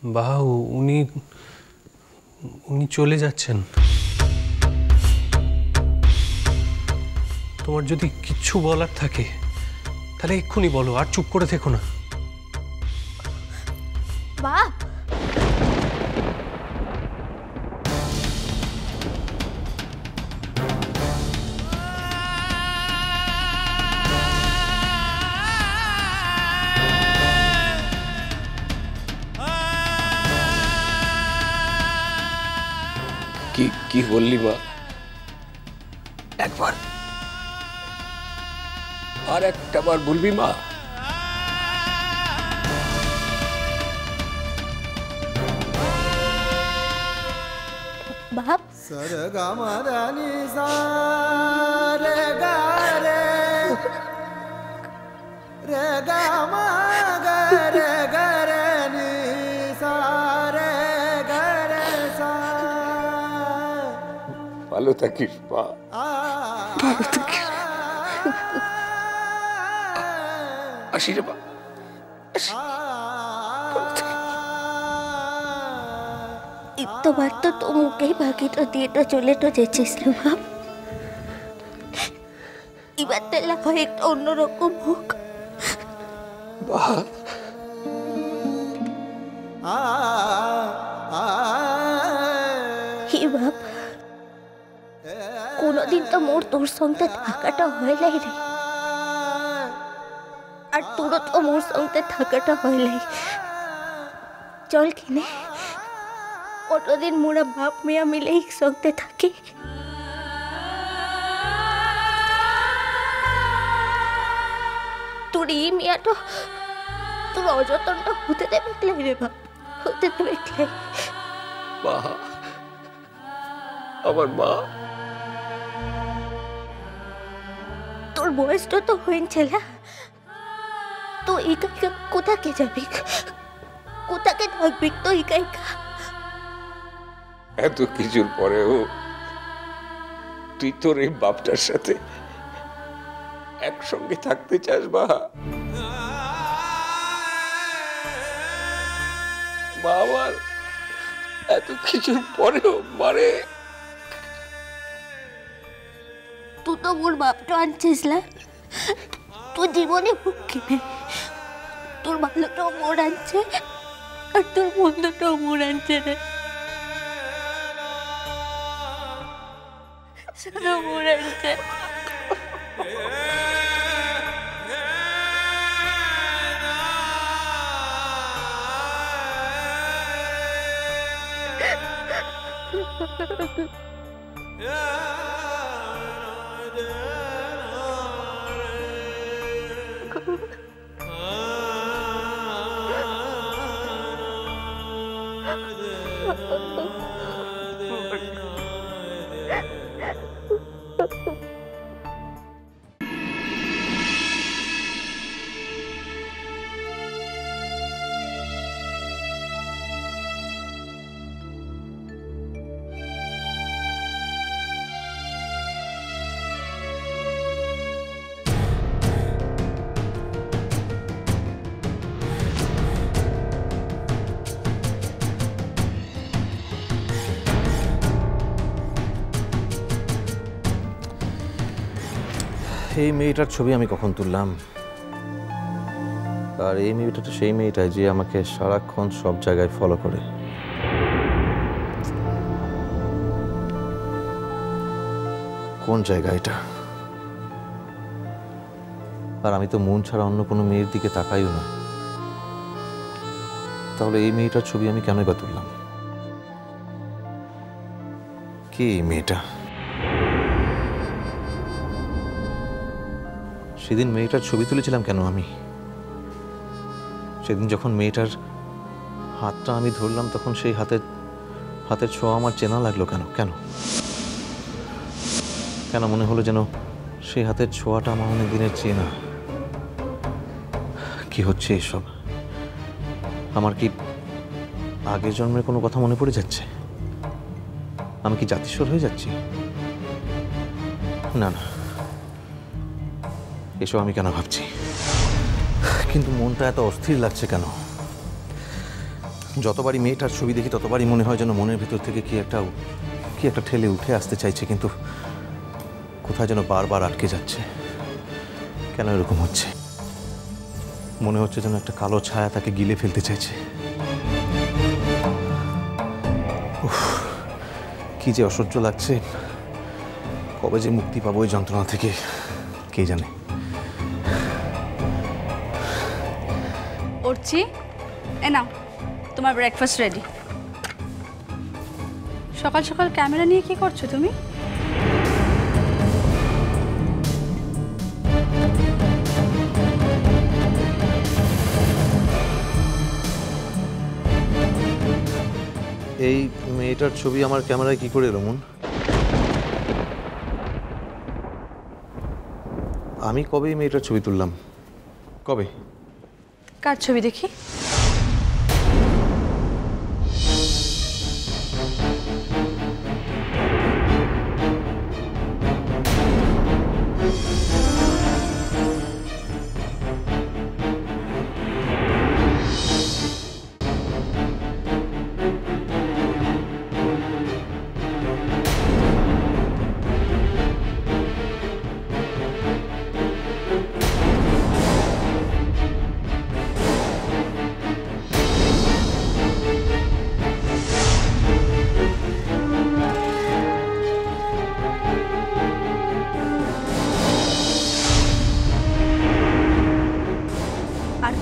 বাহু উনি উনি চলে যাচ্ছেন। তোমার যদি কিচ্ছু বলার থাকে তাহলে এক্ষুনি বলো, আর চুপ করে থেকো না। বাপ, কি বললি মা? একবার আর একটা বার বলবি মা? বাপ, ভালো থাকিস মা। ভালো থাকিস। আসি রে মা। তোমার তো মুখেই বাকিটা দিয়ে তো চলে তো যেছিস রে বাপ। এবার তেলা হয় একটা অন্যরকম হোক। হি বাপ, কোনদিন তো মোর তোর সঙ্গে থাকাটা হয় নাই রে, আর তোরও তো মোর সঙ্গে থাকাটা হয় নাই। চল কিনে কতদিন মোরা বাপ মেয়া মিলে একসঙ্গে থাকি। তোর এই মেয়াটা তোর অযতনটা হতে দেবে ক্লাই রে বাপ, হতে দেবে ক্লাই। মা, আমার মা। তোর বয়সটা তো হয়েছে না, তো একা কোথাকে যাবি, কোথাকে থাকবি তো একা? এত কিছুর পরেও তুই তোর এই বাপটার সাথে একসঙ্গে থাকতে চাস মা? মা আমার এত কিছুর পরেও মারে। তুই তো মোর বাপটা আনছিস না, তোর জীবনে মুখ কিনে তোর ভালোটাও মোর আনছে আর তোর মন্দটাও মোর আনছে রে, সারা মোর আনছে। এই মেয়েটার ছবি আমি কখন তুললাম? আর এই মেয়েটা তো সেই মেয়েটাই যে আমাকে সারাক্ষণ সব জায়গায় ফলো করে। কোন জায়গা এটা? আর আমি তো মন ছাড়া অন্য কোনো মেয়ের দিকে তাকাইও না। তাহলে এই মেয়েটার ছবি আমি কেনই বা তুললাম? কে এই মেয়েটা? সেদিন মেয়েটার ছবি তুলেছিলাম কেন আমি? সেদিন যখন মেয়েটার হাতটা আমি ধরলাম তখন সেই হাতের ছোঁয়া আমার চেনা লাগলো কেন? কেন কেন মনে হলো যেন সেই হাতের ছোঁয়াটা আমার অনেক দিনের চেনা? কি হচ্ছে এসব? আমার কি আগের জন্মের কোনো কথা মনে পড়ে যাচ্ছে? আমি কি জাতিস্বর হয়ে যাচ্ছি? না না, এসব আমি কেন ভাবছি? কিন্তু মনটা এত অস্থির লাগছে কেন? যতবারই মেয়েটার ছবি দেখি ততবারই মনে হয় যেন মনের ভিতর থেকে কি একটা ঠেলে উঠে আসতে চাইছে, কিন্তু কোথায় যেন বারবার আটকে যাচ্ছে। কেন এরকম হচ্ছে? মনে হচ্ছে যেন একটা কালো ছায়া তাকে গিলে ফেলতে চাইছে। কি যে অসহ্য লাগছে। কবে যে মুক্তি পাবো এই যন্ত্রণা থেকে কে জানে। উঠছি, এ নাও তোমার ব্রেকফাস্ট রেডি। সকাল সকাল ক্যামেরা নিয়ে কি করছো তুমি? এই মেয়েটার ছবি আমার ক্যামেরায় কি করে এলো মন? আমি কবে এই মেয়েটার ছবি তুললাম? কবে? কার ছবি দেখি?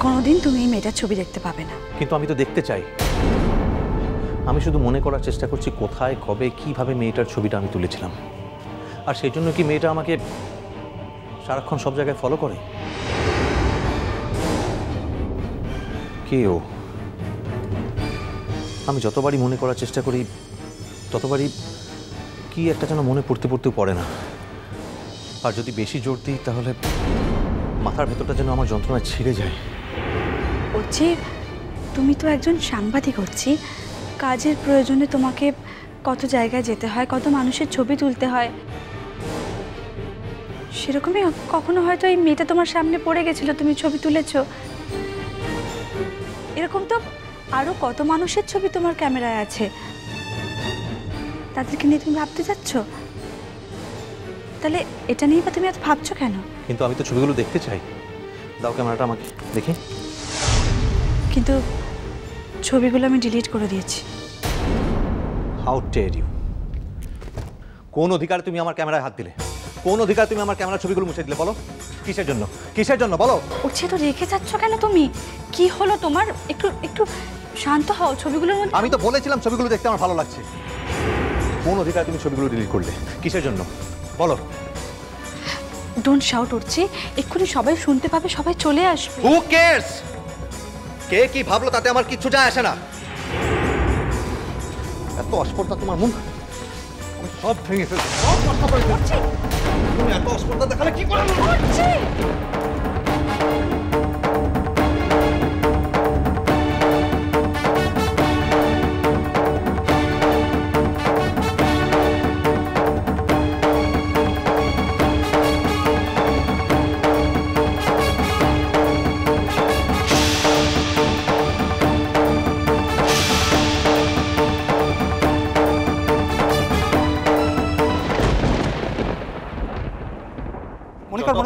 কোনোদিন তুমি এই মেয়েটার ছবি দেখতে পাবে না। কিন্তু আমি তো দেখতে চাই। আমি শুধু মনে করার চেষ্টা করছি কোথায়, কবে, কিভাবে মেয়েটার ছবিটা আমি তুলেছিলাম। আর সেই জন্য কি মেয়েটা আমাকে সারাক্ষণ সব জায়গায় ফলো করে? কে ও? আমি যতবারই মনে করার চেষ্টা করি ততবারই কি একটা যেন মনে পড়তেও পড়ে না। আর যদি বেশি জোর দিই তাহলে মাথার ভেতরটা যেন আমার যন্ত্রণায় ছিঁড়ে যায়। হচ্ছে তুমি তো একজন সাংবাদিক, হচ্ছি কাজের প্রয়োজনে তোমাকে কত জায়গায় যেতে হয়, কত মানুষের ছবি তুলতে হয়। সেরকমই কখনো হয়তো এই মেয়েটা তোমার সামনে পড়ে গেছিল, তুমি ছবি তুলেছো। এরকম তো আরো কত মানুষের ছবি তোমার ক্যামেরায় আছে, তাদেরকে নিয়ে তুমি ভাবতে যাচ্ছ। তাহলে এটা নিয়ে বা তুমি এত ভাবছো কেন? কিন্তু আমি তো ছবিগুলো দেখতে চাই। দাও ক্যামেরাটা আমাকে দেখি। কিন্তু ছবিগুলো আমি ডিলিট করে দিয়েছি। How dare you! কোন অধিকারে তুমি আমার ক্যামেরায় হাত দিলে? কোন অধিকারে তুমি আমার ক্যামেরার ছবিগুলো মুছে দিলে? বলো কিসের জন্য? কিসের জন্য বলো? উঠছে তো রেখে যাচ্ছ কেন তুমি? কি হলো তোমার? একটু একটু শান্ত হও। ছবিগুলোর মধ্যে আমি তো বলেছিলাম ছবিগুলো দেখতে আমার ভালো লাগছে। কোন অধিকারে তুমি ছবিগুলো ডিলিট করলে? কিসের জন্য বলো? ডোন্ট শাউট উঠছে, এক্ষুনি সবাই শুনতে পাবে, সবাই চলে আসবে। হু কেয়ারস? কে কি ভাবলো তাতে আমার কিচ্ছু যায় আসে না। এত অস্পর্ধা তোমার মুখ, আমি সব ভেঙে ফেলছি। সব নষ্ট করে ফেলছি। তুমি এত অস্পর্ধা দেখালে কি করে?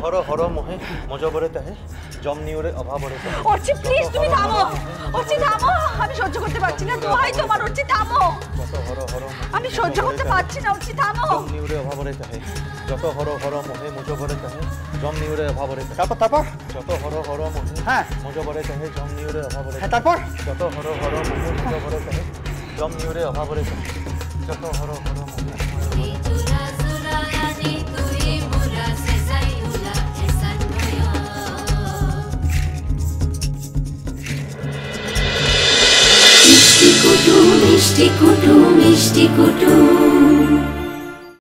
হর হর মোহে মজবরে তাহে জম নিউরে অভাবরে তাহে। অর্চি প্লিজ তুমি থামো। অর্চি থামো, আমি সহ্য করতে পারছি না। দোহাই তোমার অর্চি থামো। যত হর হর আমি সহ্য করতে পারছি না। অর্চি থামো। জম নিউরে অভাবরে তাহে যত হর হর মোহে মজবরে তাহে জম নিউরে অভাবরে তাহে। তারপর যত হর হর মোহে হ্যাঁ মজবরে তাহে জম নিউরে অভাবরে। হ্যাঁ তারপর যত হর হর মোহে মজবরে তাহে জম নিউরে অভাবরে তাহে যত হর হর মোহে। মিষ্টি কুটু মিষ্টি কুটু মিষ্টি কুটু।